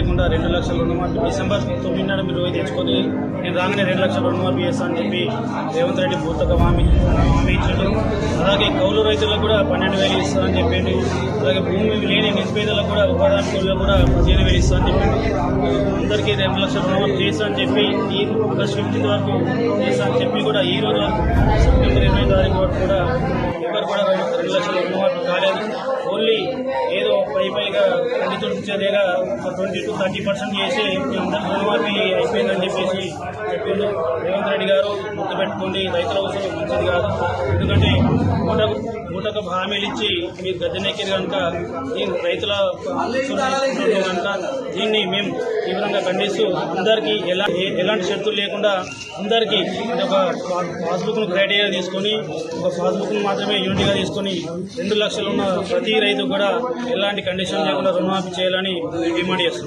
లేకుండా 2 లక్షల రుణమాఫీ డిసెంబర్ 9 నాడు మీరు తెచ్చుకొని నేను రాగానే 2 లక్షల రుణమాఫీ చేస్తాను అని చెప్పి రేవంత్ రెడ్డి పూర్తిగా హామీ ఇచ్చాడు. అలాగే కౌలు రైతులకు కూడా 12,000 ఇస్తామని చెప్పింది. అలాగే భూమి లేని నిరుపేదలకు కూడా ఉపాధి కూలీలకు కూడా 15,000 ఇస్తామని చెప్పింది. అందరికీ 2 లక్షల రుణమాఫీ చేస్తామని చెప్పి ఈ ఆగస్టు 15 వరకు చేస్తామని చెప్పి కూడా ఈ రోజు వరకు సెప్టెంబర్ 20 తారీఖు వరకు కూడా ఎవరు కూడా 2 లక్షల రుణమాఫీ కాలేదు. ఓన్లీ ఏదో పైగా కండితుడిచేదేగా 20-30% చేసి అందరూ రుణమాఫీ అయిపోయిందని చెప్పేసి చెప్పిండు. రేవంత్ రెడ్డి గారు గుర్తుపెట్టుకోండి, రైతుల అవసరం మంచిది కాదు. ఎందుకంటే పూటకు హామీలు ఇచ్చి మీరు గద్దెనెక్కిరు కనుక రైతుల కనుక దీన్ని మేము తీవ్రంగా ఖండిస్తూ అందరికీ ఎలాంటి షరతులు లేకుండా అందరికీ ఒక పాస్బుక్ను క్రైటీరియా తీసుకొని ఒక పాస్బుక్ను మాత్రమే యూనిట్గా తీసుకొని 2 లక్షలు ఉన్న ప్రతి రైతు కూడా ఎలాంటి కండిషన్ లేకుండా రుణమాఫీ చేయాలని డిమాండ్ చేస్తున్నాం.